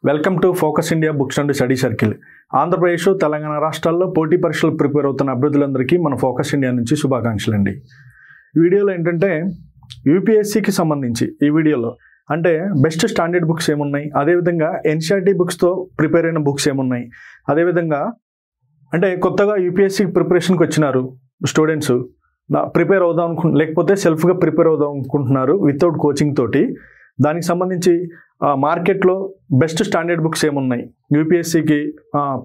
Welcome to focus India books and study circle. Andhra Pradesh, Telangana రాష్ట్రాల్లో పోటీ పరీక్షలు ప్రిపేర్ అవుతున్న అభ్యర్థులందరికీ మన ఫోకస్ ఇండియా నుంచి శుభాకాంక్షలు అండి. ఈ వీడియోలో ఏంటంటే యూపీఎస్సీకి సంబంధించి ఈ వీడియోలో అంటే బెస్ట్ స్టాండర్డ్ బుక్స్ ఏమున్నాయి, అదేవిధంగా ఎన్సీఆర్టీ బుక్స్తో ప్రిపేర్ అయిన బుక్స్ ఏమున్నాయి, అదేవిధంగా అంటే కొత్తగా యూపీఎస్సీకి ప్రిపరేషన్కి వచ్చినారు స్టూడెంట్స్, ప్రిపేర్ అవుదాం లేకపోతే సెల్ఫ్గా ప్రిపేర్ అవుదాం అనుకుంటున్నారు వితౌట్ కోచింగ్ తోటి, దానికి సంబంధించి మార్కెట్లో బెస్ట్ స్టాండర్డ్ బుక్స్ ఏమున్నాయి యూపీఎస్సీకి,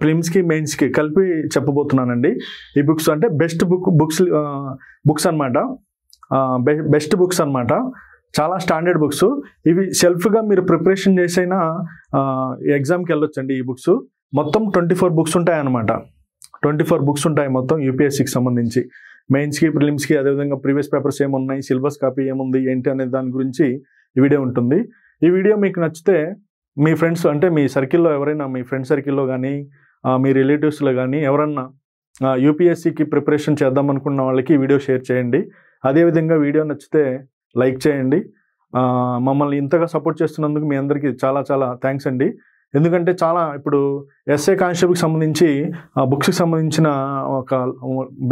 ప్రిలిమ్స్కి, మెయిన్స్కి కలిపి చెప్పబోతున్నానండి. ఈ బుక్స్ అంటే బెస్ట్ బుక్స్ అనమాట, బెస్ట్ బుక్స్ అనమాట, చాలా స్టాండర్డ్ బుక్స్. ఇవి సెల్ఫ్గా మీరు ప్రిపరేషన్ చేసైనా ఎగ్జామ్కి వెళ్ళొచ్చండి. ఈ బుక్స్ మొత్తం 24 బుక్స్ ఉంటాయి అన్నమాట. 24 బుక్స్ ఉంటాయి మొత్తం యూపీఎస్సీకి సంబంధించి. మెయిన్స్కి, ప్రిలిమ్స్కి, అదేవిధంగా ప్రీవియస్ పేపర్స్ ఏమున్నాయి, సిలబస్ కాపీ ఏముంది, ఏంటి అనే దాని గురించి ఈ వీడియో ఉంటుంది. ఈ వీడియో మీకు నచ్చితే మీ ఫ్రెండ్స్ అంటే మీ సర్కిల్లో ఎవరైనా, మీ ఫ్రెండ్ సర్కిల్లో కానీ మీ రిలేటివ్స్లో కానీ ఎవరన్నా యూపీఎస్సీకి ప్రిపరేషన్ చేద్దాం అనుకున్న వాళ్ళకి ఈ వీడియో షేర్ చేయండి. అదేవిధంగా వీడియో నచ్చితే లైక్ చేయండి. మమ్మల్ని ఇంతగా సపోర్ట్ చేస్తున్నందుకు మీ అందరికీ చాలా చాలా థ్యాంక్స్ అండి. ఎందుకంటే చాలా ఇప్పుడు ఎస్ఏ కానిస్టేబుల్కి సంబంధించి బుక్స్కి సంబంధించిన ఒక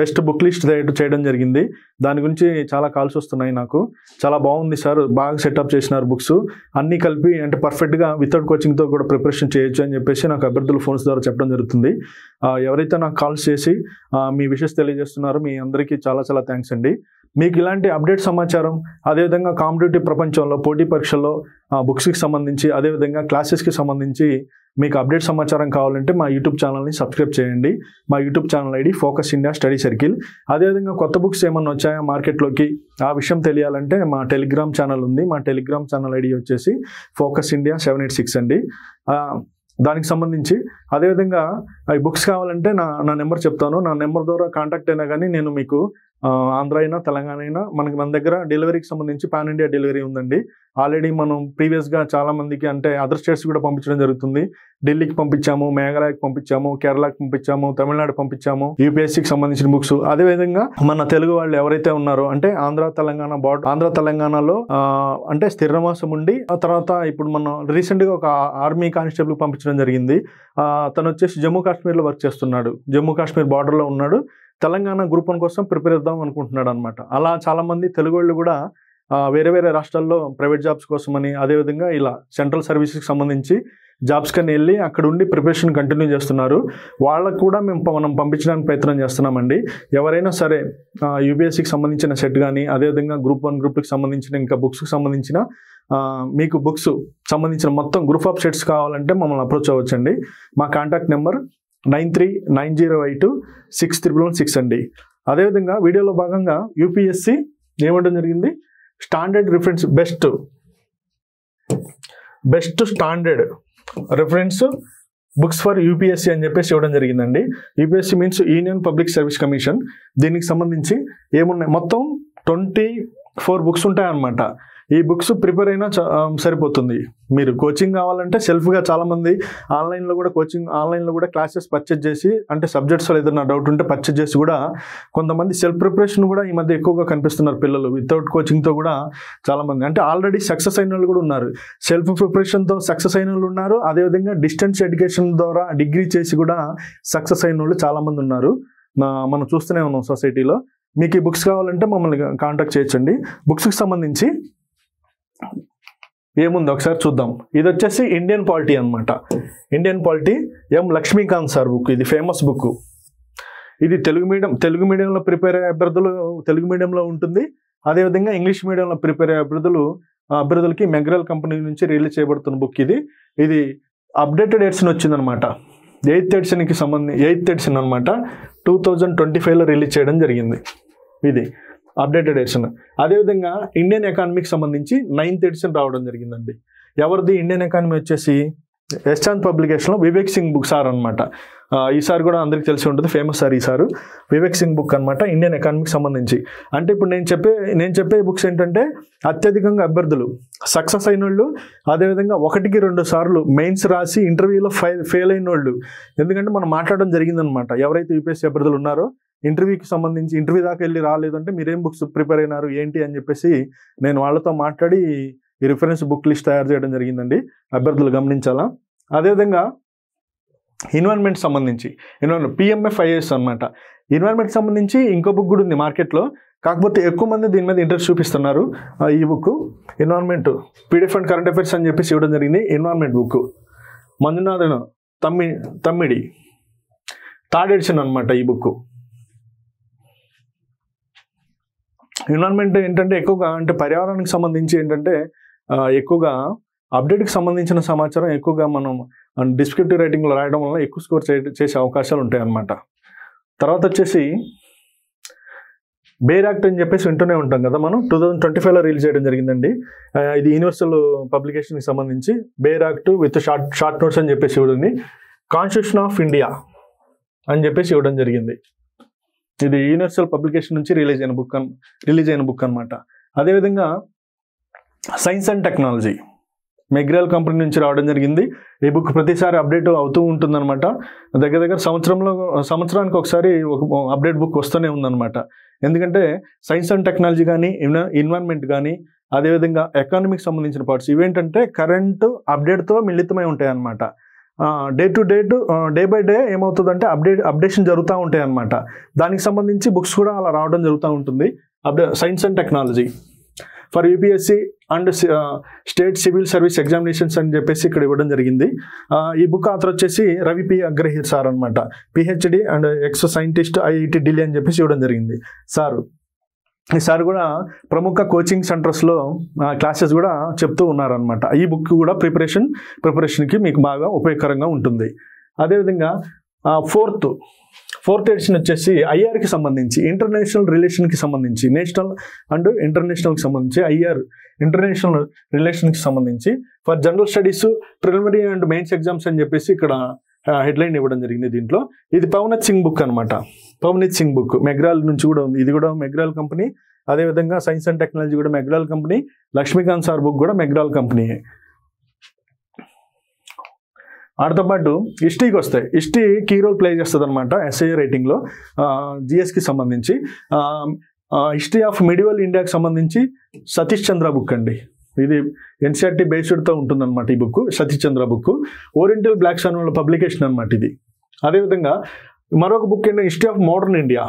బెస్ట్ బుక్ లిస్ట్ చేయడం జరిగింది. దాని గురించి చాలా కాల్స్ వస్తున్నాయి నాకు. చాలా బాగుంది సార్, బాగా సెటప్ చేసినారు బుక్స్ అన్నీ కలిపి, అంటే పర్ఫెక్ట్గా వితౌట్ కోచింగ్తో కూడా ప్రిపరేషన్ చేయొచ్చు అని చెప్పేసి నాకు అభ్యర్థులు ఫోన్స్ ద్వారా చెప్పడం జరుగుతుంది. ఎవరైతే నాకు కాల్స్ చేసి మీ విషెస్ తెలియజేస్తున్నారో మీ అందరికీ చాలా చాలా థ్యాంక్స్ అండి. మీకు ఇలాంటి అప్డేట్ సమాచారం, అదేవిధంగా కాంపిటేటివ్ ప్రపంచంలో పోటీ పరీక్షల్లో బుక్స్కి సంబంధించి, అదేవిధంగా క్లాసెస్కి సంబంధించి మీకు అప్డేట్ సమాచారం కావాలంటే మా యూట్యూబ్ ఛానల్ని సబ్స్క్రైబ్ చేయండి. మా YouTube channel ID focus India study circle. అదేవిధంగా కొత్త బుక్స్ ఏమన్నా వచ్చాయా మార్కెట్లోకి ఆ విషయం తెలియాలంటే మా టెలిగ్రామ్ ఛానల్ ఉంది. మా టెలిగ్రామ్ ఛానల్ ఐడి వచ్చేసి ఫోకస్ ఇండియా 786 అండి. దానికి సంబంధించి అదేవిధంగా ఈ బుక్స్ కావాలంటే నా నెంబర్ చెప్తాను. నా నెంబర్ ద్వారా కాంటాక్ట్ అయినా కానీ నేను మీకు ఆంధ్ర అయినా తెలంగాణ అయినా మన దగ్గర డెలివరీకి సంబంధించి పాన్ ఇండియా డెలివరీ ఉందండి. ఆల్రెడీ మనం ప్రీవియస్గా చాలామందికి అంటే అదర్ స్టేట్స్ కూడా పంపించడం జరుగుతుంది. ఢిల్లీకి పంపించాము, మేఘాలయకి పంపించాము, కేరళకి పంపించాము, తమిళనాడు పంపించాము యూపీఎస్సీకి సంబంధించిన బుక్స్. అదేవిధంగా మన తెలుగు వాళ్ళు ఎవరైతే ఉన్నారో అంటే ఆంధ్ర తెలంగాణ బార్డర్, ఆంధ్ర తెలంగాణలో అంటే స్థిర నివాసం ఉండి ఆ తర్వాత ఇప్పుడు మనం రీసెంట్గా ఒక ఆర్మీ కానిస్టేబుల్ పంపించడం జరిగింది. తను వచ్చేసి జమ్మూ కాశ్మీర్లో వర్క్ చేస్తున్నాడు, జమ్మూ కాశ్మీర్ బార్డర్లో ఉన్నాడు. తెలంగాణ గ్రూప్ 1 కోసం ప్రిపేర్ అవుదాం అనుకుంటున్నాడు అనమాట. అలా చాలామంది తెలుగు వాళ్ళు కూడా వేరే వేరే రాష్ట్రాల్లో ప్రైవేట్ జాబ్స్ కోసమని, అదేవిధంగా ఇలా సెంట్రల్ సర్వీసెస్కి సంబంధించి జాబ్స్ కని వెళ్ళి అక్కడ ఉండి ప్రిపరేషన్ కంటిన్యూ చేస్తున్నారు. వాళ్ళకు కూడా మనం పంపించడానికి ప్రయత్నం చేస్తున్నామండి. ఎవరైనా సరే యూపీఎస్సీకి సంబంధించిన సెట్ కానీ, అదేవిధంగా గ్రూప్ 1 గ్రూప్కి సంబంధించిన ఇంకా బుక్స్కి సంబంధించిన మీకు బుక్స్ సంబంధించిన మొత్తం గ్రూప్ ఆఫ్ సెట్స్ కావాలంటే మమ్మల్ని అప్రోచ్ అవ్వచ్చండి. మా కాంటాక్ట్ నెంబర్ 9390826116 అండి. అదేవిధంగా వీడియోలో భాగంగా యూపీఎస్సీ ఏమంటం జరిగింది, standard reference best standard reference books for UPSC అని చెప్పేసి ఇవ్వడం జరిగిందండి. UPSC means union public service commission. దీనికి సంబంధించి ఏమున్నాయి, మొత్తం 24 బుక్స్ ఉంటాయన్నమాట. ఈ బుక్స్ ప్రిపేర్ అయినా సరిపోతుంది. మీరు కోచింగ్ కావాలంటే సెల్ఫ్గా చాలామంది ఆన్లైన్లో కూడా క్లాసెస్ పర్చేజ్ చేసి, అంటే సబ్జెక్ట్స్లో ఏదైనా డౌట్ ఉంటే పర్చేజ్ చేసి కూడా కొంతమంది సెల్ఫ్ ప్రిపరేషన్ కూడా ఈ మధ్య ఎక్కువగా కనిపిస్తున్నారు పిల్లలు. వితౌట్ కోచింగ్తో కూడా చాలామంది అంటే ఆల్రెడీ సక్సెస్ అయిన వాళ్ళు కూడా ఉన్నారు, సెల్ఫ్ ప్రిపరేషన్తో సక్సెస్ అయిన వాళ్ళు ఉన్నారు. అదేవిధంగా డిస్టెన్స్ ఎడ్యుకేషన్ ద్వారా డిగ్రీ చేసి కూడా సక్సెస్ అయిన వాళ్ళు చాలామంది ఉన్నారు. మనం చూస్తూనే ఉన్నాం సొసైటీలో. మీకు ఈ బుక్స్ కావాలంటే మమ్మల్ని కాంటాక్ట్ చేయొచ్చండి. బుక్స్కి సంబంధించి ఏముంది ఒకసారి చూద్దాం. ఇది వచ్చేసి ఇండియన్ పాలిటీ అనమాట. ఇండియన్ పాలిటీ ఎం లక్ష్మీకాంత్ సార్ బుక్. ఇది ఫేమస్ బుక్. ఇది తెలుగు మీడియంలో ప్రిపేర్ అయ్యే తెలుగు మీడియంలో ఉంటుంది. అదేవిధంగా ఇంగ్లీష్ మీడియంలో ప్రిపేర్ అయ్యే అభ్యర్థులకి మెగ్రాల్ కంపెనీ నుంచి రిలీజ్ చేయబడుతున్న బుక్. ఇది అప్డేటెడ్ ఎడిషన్ వచ్చిందనమాట. 8th ఎడిషన్ అనమాట. 2025లో రిలీజ్ చేయడం జరిగింది. ఇది అప్డేటెడ్ ఎడిషన్. అదేవిధంగా ఇండియన్ ఎకానమీకి సంబంధించి 9th ఎడిషన్ రావడం జరిగిందండి. ఎవరిది ఇండియన్ ఎకానమీ వచ్చేసి యశ్చాంత్ పబ్లికేషన్లో వివేక్ సింగ్ బుక్ సార్ అనమాట. ఈసారి కూడా అందరికీ తెలిసి ఉంటుంది, ఫేమస్ సార్ ఈసారి. వివేక్ సింగ్ బుక్ అనమాట ఇండియన్ ఎకానమీకి సంబంధించి. అంటే ఇప్పుడు నేను చెప్పే బుక్స్ ఏంటంటే అత్యధికంగా అభ్యర్థులు సక్సెస్ అయిన వాళ్ళు, అదేవిధంగా 1కి 2 సార్లు మెయిన్స్ రాసి ఇంటర్వ్యూలో ఫెయిల్ అయిన వాళ్ళు. ఎందుకంటే మనం మాట్లాడడం జరిగిందనమాట, ఎవరైతే యూపీఎస్సీ అభ్యర్థులు ఉన్నారో ఇంటర్వ్యూకి సంబంధించి ఇంటర్వ్యూ దాకా వెళ్ళి రాలేదంటే మీరేం బుక్స్ ప్రిపేర్ అయినారు ఏంటి అని చెప్పేసి నేను వాళ్ళతో మాట్లాడి ఈ రిఫరెన్స్ బుక్ లిస్ట్ తయారు చేయడం జరిగిందండి. అభ్యర్థులు గమనించాలా. అదేవిధంగా ఎన్విరాన్మెంట్ సంబంధించి PMFIS అనమాట. ఎన్విరాన్మెంట్ సంబంధించి ఇంకో బుక్ కూడా ఉంది మార్కెట్లో, కాకపోతే ఎక్కువ మంది దీని మీద ఇంట్రెస్ట్ చూపిస్తున్నారు. ఈ book environment PDF and current affairs అని చెప్పేసి ఇవ్వడం జరిగింది. Environment book Manjunathan Thammidi third edition అనమాట. ఈ బుక్ ఎన్విరాన్మెంట్ ఏంటంటే ఎక్కువగా అంటే పర్యావరణానికి సంబంధించి ఏంటంటే ఎక్కువగా అప్డేట్కి సంబంధించిన సమాచారం ఎక్కువగా మనం డిస్క్రిప్టివ్ రైటింగ్లో రాయడం వల్ల ఎక్కువ స్కోర్ చేసే అవకాశాలు ఉంటాయి అన్నమాట. తర్వాత వచ్చేసి బేర్ యాక్ట్ అని చెప్పేసి వింటూనే ఉంటాం కదా మనం. 2025లో రిలీజ్ చేయడం జరిగిందండి. ఇది యూనివర్సల్ పబ్లికేషన్కి సంబంధించి bare act with short notes అని చెప్పేసి ఇవ్వడం, కాన్స్టిట్యూషన్ ఆఫ్ ఇండియా అని చెప్పేసి ఇవ్వడం జరిగింది. ఇది యూనివర్సల్ పబ్లికేషన్ నుంచి రిలీజ్ అయిన బుక్ అనమాట. అదేవిధంగా సైన్స్ అండ్ టెక్నాలజీ మెగ్రాల్ కంపెనీ నుంచి రావడం జరిగింది. ఈ బుక్ ప్రతిసారి అప్డేట్ అవుతూ ఉంటుందన్నమాట. దగ్గర సంవత్సరానికి ఒకసారి ఒక అప్డేట్ బుక్ వస్తూనే ఉందన్నమాట. ఎందుకంటే సైన్స్ అండ్ టెక్నాలజీ కానీ ఎన్విరాన్మెంట్ కానీ అదేవిధంగా ఎకానమీకి సంబంధించిన పార్ట్స్ ఇవేంటంటే కరెంట్ అప్డేట్తో మిళితమై ఉంటాయి అన్నమాట. డే బై డే ఏమవుతుందంటే అప్డేషన్ జరుగుతూ ఉంటాయి అన్నమాట. దానికి సంబంధించి బుక్స్ కూడా అలా రావడం జరుగుతూ ఉంటుంది. Science and technology for UPSC and state civil service examinations అని చెప్పేసి ఇక్కడ ఇవ్వడం జరిగింది. ఈ బుక్ ఆథర్ వచ్చేసి రవి పి అగ్రహీర్ సార్ అనమాట. PhD and X scientist IIT Delhi అని చెప్పేసి ఇవ్వడం జరిగింది సార్. ఈ సార్ కూడా ప్రముఖ కోచింగ్ సెంటర్స్లో క్లాసెస్ కూడా చెప్తూ ఉన్నారనమాట. ఈ బుక్ కూడా ప్రిపరేషన్కి మీకు బాగా ఉపయోగకరంగా ఉంటుంది. అదేవిధంగా ఫోర్త్ ఎడిషన్ వచ్చేసి IRకి సంబంధించి ఇంటర్నేషనల్ రిలేషన్కి సంబంధించి నేషనల్ అండ్ ఇంటర్నేషనల్కి సంబంధించి ఇంటర్నేషనల్ రిలేషన్కి సంబంధించి for general studies preliminary and mains exams అని చెప్పేసి ఇక్కడ హెడ్లైన్ ఇవ్వడం జరిగింది. దీంట్లో ఇది పవనత్ సింగ్ బుక్ అనమాట. పవనత్ సింగ్ బుక్ మెగ్రాల్ నుంచి కూడా ఉంది. ఇది కూడా మెగ్రాల్ కంపెనీ. అదేవిధంగా సైన్స్ అండ్ టెక్నాలజీ కూడా మెగ్రాల్ కంపెనీ. లక్ష్మీకాంత్ సార్ బుక్ కూడా మెగ్రాల్ కంపెనీ. వాటితో పాటు హిస్టరీకి వస్తాయి. హిస్టరీ కీ రోల్ ప్లే చేస్తుంది అనమాట SI రైటింగ్లో. GSకి సంబంధించి హిస్టరీ ఆఫ్ మిడివల్ ఇండియాకి సంబంధించి సతీష్ చంద్ర బుక్ అండి. ఇది NCERT బేస్డ్తో ఉంటుందన్నమాట. ఈ బుక్ సతీష్ చంద్ర బుక్ ఓరియంటల్ బ్లాక్ స్వాన్ వాళ్ళ పబ్లికేషన్ అనమాట ఇది. అదేవిధంగా మరొక బుక్ ఏంటంటే హిస్టరీ ఆఫ్ మోడర్న్ ఇండియా,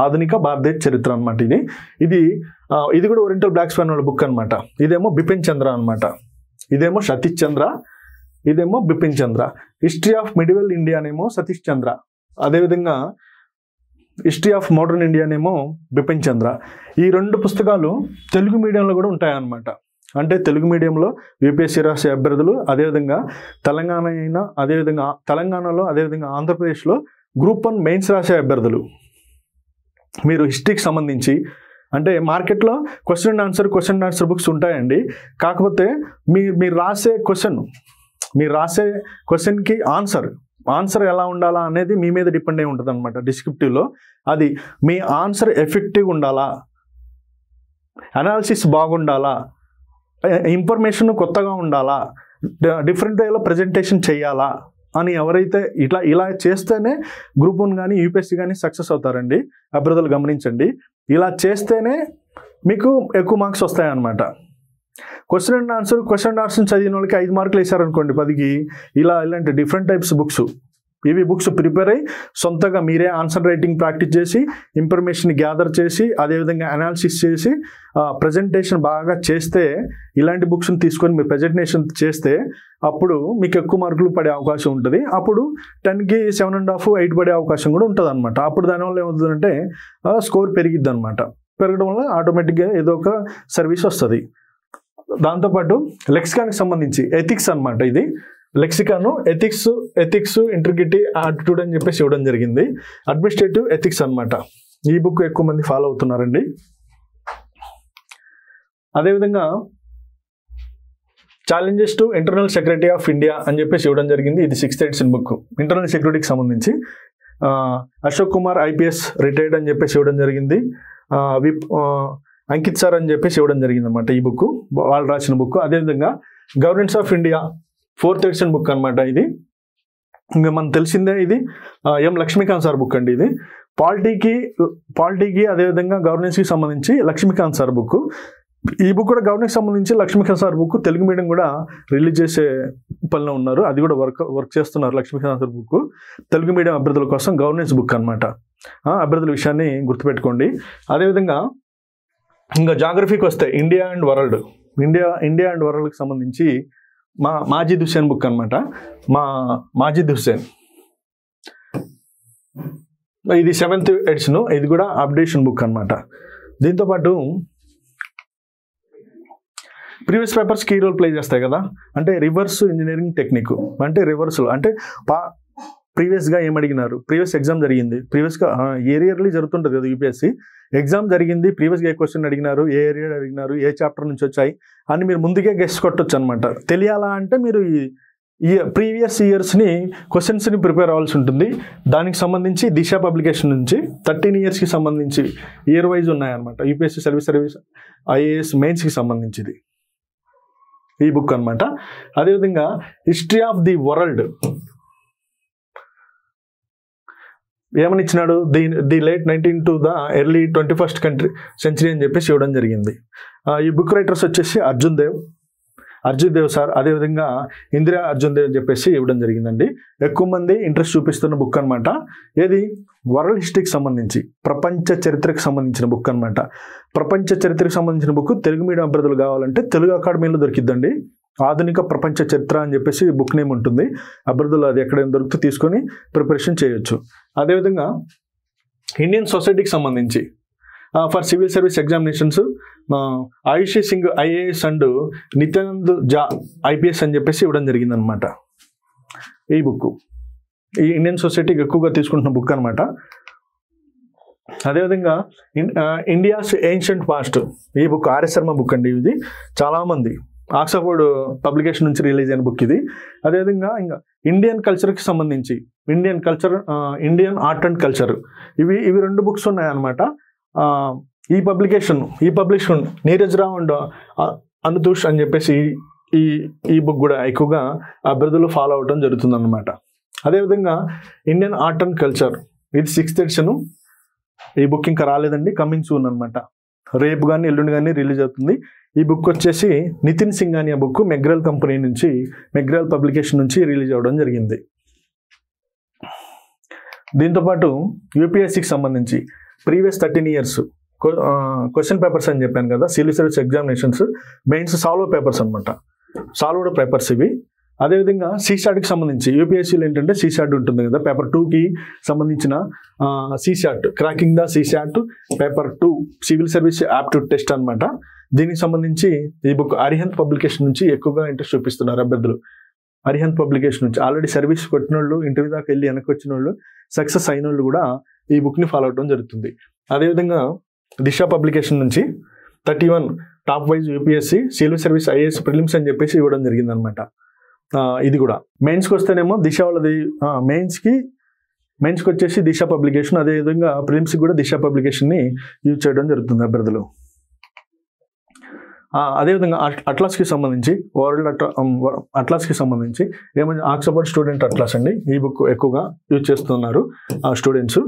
ఆధునిక భారతదేశ చరిత్ర అనమాట. ఇది కూడా ఓరియంటల్ బ్లాక్ స్వాన్ వాళ్ళ బుక్ అనమాట. ఇదేమో బిపిన్ చంద్ర అనమాట. ఇదేమో సతీష్ చంద్ర, ఇదేమో బిపిన్ చంద్ర. హిస్టరీ ఆఫ్ మిడివల్ ఇండియానేమో సతీష్ చంద్ర, అదేవిధంగా హిస్టరీ ఆఫ్ మోడర్న్ ఇండియానేమో బిపిన్ చంద్ర. ఈ రెండు పుస్తకాలు తెలుగు మీడియంలో కూడా ఉంటాయన్నమాట. అంటే తెలుగు మీడియంలో UPSC రాసే అభ్యర్థులు, అదేవిధంగా తెలంగాణలో అదేవిధంగా ఆంధ్రప్రదేశ్లో గ్రూప్ 1 మెయిన్స్ రాసే అభ్యర్థులు మీరు హిస్టరీకి సంబంధించి అంటే మార్కెట్లో క్వశ్చన్ అండ్ ఆన్సర్ బుక్స్ ఉంటాయండి. కాకపోతే మీరు రాసే క్వశ్చన్కి ఆన్సర్ ఎలా ఉండాలా అనేది మీ మీద డిపెండ్ అయి ఉంటుంది అనమాట. డిస్క్రిప్టివ్లో అది మీ ఆన్సర్ ఎఫెక్టివ్ ఉండాలా, అనాలిసిస్ బాగుండాలా, ఇన్ఫర్మేషన్ కొత్తగా ఉండాలా, డిఫరెంట్ వేలో ప్రజెంటేషన్ చేయాలా అని ఎవరైతే ఇలా చేస్తేనే గ్రూప్ 1 కానీ UPSC కానీ సక్సెస్ అవుతారండి. అభ్యర్థులు గమనించండి, ఇలా చేస్తేనే మీకు ఎక్కువ మార్క్స్ వస్తాయన్నమాట. క్వశ్చన్ అండ్ ఆన్సర్ చదివిన వాళ్ళకి 5 మార్కులు వేసారనుకోండి 10కి. ఇలాంటి డిఫరెంట్ టైప్స్ బుక్స్, ఇవి బుక్స్ ప్రిపేర్ అయ్యి సొంతగా మీరే ఆన్సర్ రైటింగ్ ప్రాక్టీస్ చేసి ఇన్ఫర్మేషన్ గ్యాదర్ చేసి అదేవిధంగా అనాలిసిస్ చేసి ప్రజెంటేషన్ బాగా చేస్తే, ఇలాంటి బుక్స్ని తీసుకొని మీరు ప్రజెంటేషన్ చేస్తే అప్పుడు మీకు ఎక్కువ మార్కులు పడే అవకాశం ఉంటుంది. అప్పుడు 10కి 7.5, 8 పడే అవకాశం కూడా ఉంటుంది అనమాట. అప్పుడు దానివల్ల ఏమవుతుందంటే స్కోర్ పెరిగిద్ది అనమాట. పెరగడం వల్ల ఆటోమేటిక్గా ఏదో ఒక సర్వీస్ వస్తుంది. దాంతోపాటు లెక్సికాన్కి సంబంధించి ఎథిక్స్ అనమాట. ఇది లెక్సికాను ఎథిక్స్ ఇంటిగ్రిటీ యాటిట్యూడ్ అని చెప్పేసి ఇవ్వడం జరిగింది. అడ్మినిస్ట్రేటివ్ ఎథిక్స్ అనమాట. ఈ బుక్ ఎక్కువ మంది ఫాలో అవుతున్నారండి. అదేవిధంగా challenges to internal security of India అని చెప్పేసి ఇవ్వడం జరిగింది. ఇది 6th ఎడిషన్ బుక్. ఇంటర్నల్ సెక్యూరిటీకి సంబంధించి అశోక్ కుమార్ IPS రిటైర్డ్ అని చెప్పేసి ఇవ్వడం జరిగింది. అంకిత్ సార్ అని చెప్పేసి ఇవ్వడం జరిగింది అనమాట. ఈ బుక్ వాళ్ళు రాసిన బుక్. అదేవిధంగా governance of India 4th edition book అనమాట. ఇది ఇంకా మనకు తెలిసిందే. ఇది M లక్ష్మీకాంత్ సార్ బుక్ అండి. ఇది పాలిటీకి అదేవిధంగా గవర్నెన్స్కి సంబంధించి లక్ష్మీకాంత్ సార్ బుక్. ఈ బుక్ కూడా గవర్నమెంట్కి సంబంధించి Lakshmikanth sir book Telugu medium కూడా రిలీజ్ చేసే పనిలో ఉన్నారు. అది కూడా వర్క్ చేస్తున్నారు. Lakshmikanth sir book Telugu medium అభ్యర్థుల కోసం గవర్నెన్స్ బుక్ అనమాట. అభ్యర్థుల విషయాన్ని గుర్తుపెట్టుకోండి. అదేవిధంగా ఇంకా జాగ్రఫీకి వస్తే ఇండియా అండ్ వరల్డ్కి సంబంధించి మాజిద్ హుస్సేన్ బుక్ అనమాట. మాజిద్ హుస్సేన్ ఇది 7th ఎడిషన్. ఇది కూడా అప్డేషన్ బుక్ అనమాట. దీంతోపాటు previous papers key role play చేస్తాయి కదా, అంటే రివర్స్ ఇంజనీరింగ్ టెక్నిక్, అంటే రివర్స్లో అంటే ప్రీవియస్గా ఏం అడిగినారు, ప్రీవియస్ ఎగ్జామ్ జరిగింది, ప్రీవియస్గా ఇయర్లీ జరుగుతుంటుంది కదా యూపీఎస్సీ ఎగ్జామ్ జరిగింది, ప్రీవియస్గా ఏ క్వశ్చన్ అడిగినారు, ఏ ఏరియా అడిగినారు, ఏ చాప్టర్ నుంచి వచ్చాయి అని మీరు ముందుగా గెస్ కొట్టొచ్చు అనమాట. తెలియాలా అంటే మీరు ఈ ప్రీవియస్ ఇయర్స్ని క్వశ్చన్స్ని ప్రిపేర్ అవ్వాల్సి ఉంటుంది. దానికి సంబంధించి దిశ పబ్లికేషన్ నుంచి 13 ఇయర్స్కి సంబంధించి ఇయర్ వైజ్ ఉన్నాయన్నమాట. యూపీఎస్సీ సర్వీస్ ఐఏఎస్ మెయిన్స్కి సంబంధించింది ఈ బుక్ అనమాట. అదేవిధంగా హిస్టరీ ఆఫ్ ది వరల్డ్ ఏమని ఇచ్చినాడు, the late 19 to the early 21st century అని చెప్పేసి ఇవ్వడం జరిగింది. ఈ బుక్ రైటర్స్ వచ్చేసి అర్జున్ దేవ్ సార్, అదేవిధంగా ఇందిరా అర్జున్ దేవ్ అని చెప్పేసి ఇవ్వడం జరిగిందండి. ఎక్కువ మంది ఇంట్రెస్ట్ చూపిస్తున్న బుక్ అనమాట. ఏది వరల్డ్ హిస్టరీకి సంబంధించి ప్రపంచ చరిత్రకు సంబంధించిన బుక్ అనమాట. ప్రపంచ చరిత్రకు సంబంధించిన బుక్ తెలుగు మీడియం అభ్యర్థులు కావాలంటే తెలుగు అకాడమీలో దొరికిద్దండి. ఆధునిక ప్రపంచ చరిత్ర అని చెప్పేసి బుక్ నేమ్ ఉంటుంది. అభ్యర్థులు అది ఎక్కడైనా దొరికితే తీసుకొని ప్రిపరేషన్ చేయొచ్చు. అదేవిధంగా ఇండియన్ సొసైటీకి సంబంధించి for civil service examinations Ayushi Singh IAS and Nityanand జా ఐపీఎస్ అని చెప్పేసి ఇవ్వడం జరిగిందనమాట. ఈ బుక్ ఈ ఇండియన్ సొసైటీకి ఎక్కువగా తీసుకుంటున్న బుక్ అనమాట. అదేవిధంగా ఇండియాస్ ఏన్షియంట్ పాస్ట్ ఈ బుక్ ఆర్ఎస్ శర్మ బుక్ అండి. ఇది చాలామంది ఆక్స్ఫోర్డ్ పబ్లికేషన్ నుంచి రిలీజ్ అయిన బుక్ ఇది. అదేవిధంగా ఇంకా ఇండియన్ కల్చర్కి సంబంధించి ఇండియన్ ఆర్ట్ అండ్ కల్చర్ ఇవి 2 బుక్స్ ఉన్నాయన్నమాట. ఈ పబ్లికేషన్ నీరజ్ రావు అండ్ అనుతూష్ అని చెప్పేసి ఈ బుక్ కూడా ఎక్కువగా అభ్యర్థులు ఫాలో అవడం జరుగుతుంది అనమాట. అదేవిధంగా ఇండియన్ ఆర్ట్ అండ్ కల్చర్ ఇది 6th ఎడిషన్. ఈ బుక్ ఇంకా రాలేదండి, కమింగ్ సూన్ అనమాట. రేపు కానీ ఎల్లుండి కానీ రిలీజ్ అవుతుంది. ఈ బుక్ వచ్చేసి నితిన్ సింఘానియా బుక్ మెగ్రాల్ కంపెనీ నుంచి, మెగ్రాల్ పబ్లికేషన్ నుంచి రిలీజ్ అవ్వడం జరిగింది. దీంతోపాటు యూపీఎస్సీకి సంబంధించి ప్రీవియస్ 13 ఇయర్స్ క్వశ్చన్ పేపర్స్ అని చెప్పాను కదా, civil service examinations mains solve papers అనమాట. సాల్వ్డ్ పేపర్స్ ఇవి. అదేవిధంగా సీసాట్కి సంబంధించి యూపీఎస్సీలో ఏంటంటే సీసాట్ ఉంటుంది కదా, పేపర్ 2కి సంబంధించిన CSAT cracking the CSAT paper 2 civil service aptitude test అనమాట. దీనికి సంబంధించి ఈ బుక్ అరిహంత్ పబ్లికేషన్ నుంచి ఎక్కువగా ఇంట్రెస్ట్ చూపిస్తున్నారు అభ్యర్థులు. అరిహంత్ పబ్లికేషన్ నుంచి ఆల్రెడీ సర్వీస్ కొట్టిన వాళ్ళు, ఇంటర్వ్యూ దాకా వెళ్ళి వెనక్కి వచ్చిన వాళ్ళు, సక్సెస్ అయిన వాళ్ళు కూడా ఈ బుక్ని ఫాలో అవడం జరుగుతుంది. అదేవిధంగా దిశ పబ్లికేషన్ నుంచి 31 top wise UPSC civil service IAS prelims అని చెప్పేసి ఇవ్వడం జరిగిందనమాట. ఇది కూడా మెయిన్స్కి వస్తేనేమో దిశ వాళ్ళది మెయిన్స్కి వచ్చేసి దిశ పబ్లికేషన్, అదేవిధంగా ప్రిలిమ్స్కి కూడా దిశ పబ్లికేషన్ని యూజ్ చేయడం జరుగుతుంది అభ్యర్థులు. అదేవిధంగా అట్లాస్కి సంబంధించి అట్లాస్కి సంబంధించి ఏమైనా ఆక్స్ఫోర్డ్ స్టూడెంట్ అట్లాస్ అండి. ఈ బుక్ ఎక్కువగా యూజ్ చేస్తున్నారు స్టూడెంట్స్.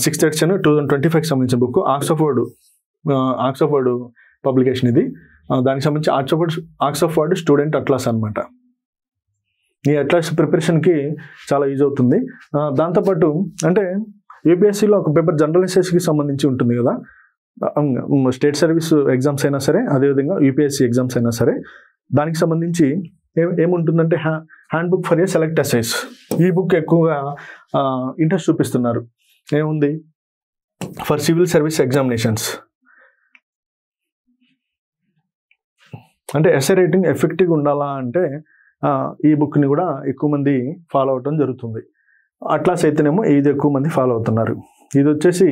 6th ఎడిషన్ 2025కి సంబంధించిన బుక్ ఆక్స్ఫోర్డ్ పబ్లికేషన్ ఇది. దానికి సంబంధించి ఆక్స్ఫోర్డ్ స్టూడెంట్ అట్లాస్ అనమాట. ఈ అట్లాస్ ప్రిపరేషన్కి చాలా యూజ్ అవుతుంది. దాంతోపాటు అంటే యూపీఎస్సీలో ఒక పేపర్ జనరల్ ఎస్ఎస్కి సంబంధించి ఉంటుంది కదా, స్టేట్ సర్వీస్ ఎగ్జామ్స్ అయినా సరే, అదేవిధంగా యూపీఎస్సీ ఎగ్జామ్స్ అయినా సరే, దానికి సంబంధించి ఏముంటుందంటే hand book for a select SIs. ఈ బుక్ ఎక్కువగా ఇంట్రెస్ట్ చూపిస్తున్నారు. ఏముంది ఫర్ సివిల్ సర్వీస్ ఎగ్జామినేషన్స్ అంటే ఎస్ఐ రైటింగ్ ఎఫెక్టివ్గా ఉండాలా అంటే ఈ బుక్ని కూడా ఎక్కువ మంది ఫాలో అవటం జరుగుతుంది. అట్లాస్ అయితేనేమో ఇది ఎక్కువ మంది ఫాలో అవుతున్నారు. ఇది వచ్చేసి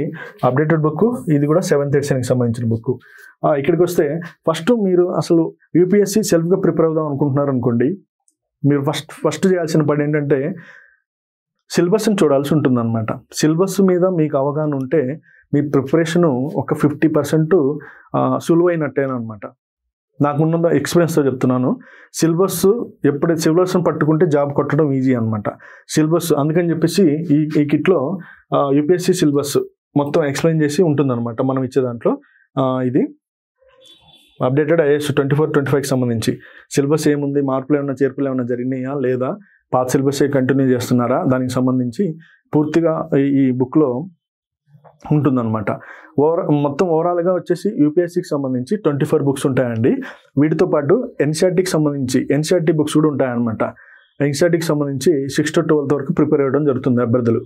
అప్డేటెడ్ బుక్. ఇది కూడా 7th ఎడిషన్కి సంబంధించిన బుక్. ఇక్కడికి వస్తే ఫస్ట్ మీరు అసలు యూపీఎస్సీ సెల్ఫ్గా ప్రిపేర్ అవుదాం అనుకుంటున్నారు అనుకోండి, మీరు ఫస్ట్ చేయాల్సిన పని ఏంటంటే సిలబస్ని చూడాల్సి ఉంటుంది అనమాట. సిలబస్ మీద మీకు అవగాహన ఉంటే మీ ప్రిపరేషను ఒక 50% సులువైనట్టేనమాట. నాకున్న ఎక్స్పీరియన్స్తో చెప్తున్నాను. ఎప్పుడైతే సిలబస్ని పట్టుకుంటే జాబ్ కొట్టడం ఈజీ అనమాట. సిలబస్ అందుకని చెప్పేసి ఈ కిట్లో యూపీఎస్సీ సిలబస్ మొత్తం ఎక్స్ప్లెయిన్ చేసి ఉంటుందన్నమాట మనం ఇచ్చే దాంట్లో. ఇది అప్డేటెడ్ ఐఏఎస్ 24-25కి సంబంధించి సిలబస్ ఏముంది, మార్పులు ఏమైనా చేర్పులు ఏమైనా జరిగినాయా లేదా, పాత సిలబస్ కంటిన్యూ చేస్తున్నారా, దానికి సంబంధించి పూర్తిగా ఈ బుక్లో ఉంటుందన్నమాట. మొత్తం ఓవరాల్గా వచ్చేసి యూపీఎస్సీకి సంబంధించి 24 బుక్స్ ఉంటాయండి. వీటితో పాటు ఎన్సీఆర్టీకి సంబంధించి ఎన్సీఆర్టీ బుక్స్ కూడా ఉంటాయన్నమాట. ఎన్సీఆర్టీకి సంబంధించి 6 to 12 వరకు ప్రిపేర్ అవ్వడం జరుగుతుంది అభ్యర్థులు.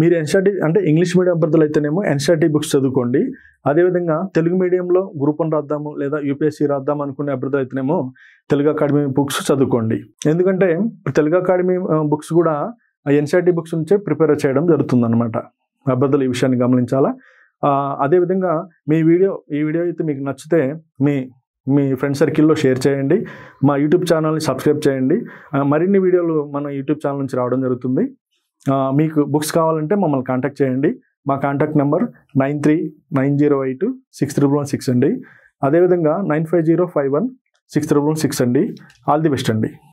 మీరు ఎన్సీఆర్టీ అంటే ఇంగ్లీష్ మీడియం అభ్యర్థులు అయితేనేమో ఎన్సీఆర్టీ బుక్స్ చదువుకోండి. అదేవిధంగా తెలుగు మీడియంలో గ్రూప్ 1 రాద్దాము లేదా యూపీఎస్సీ రాద్దాం అనుకునే అభ్యర్థులు అయితేనేమో తెలుగు అకాడమీ బుక్స్ చదువుకోండి. ఎందుకంటే తెలుగు అకాడమీ బుక్స్ కూడా ఎన్సీఆర్టీ బుక్స్ నుంచే ప్రిపేర్ చేయడం జరుగుతుందన్నమాట. అభ్యర్థులు ఈ విషయాన్ని గమనించాలా. అదేవిధంగా ఈ వీడియో అయితే మీకు నచ్చితే మీ ఫ్రెండ్ సర్కిల్లో షేర్ చేయండి. మా యూట్యూబ్ ఛానల్ని సబ్స్క్రైబ్ చేయండి. మరిన్ని వీడియోలు మన యూట్యూబ్ ఛానల్ నుంచి రావడం జరుగుతుంది. మీకు బుక్స్ కావాలంటే మమ్మల్ని కాంటాక్ట్ చేయండి. మా కాంటాక్ట్ నెంబర్ 9390861116 అండి. అదేవిధంగా 9505161116 అండి. ఆల్ ది బెస్ట్ అండి.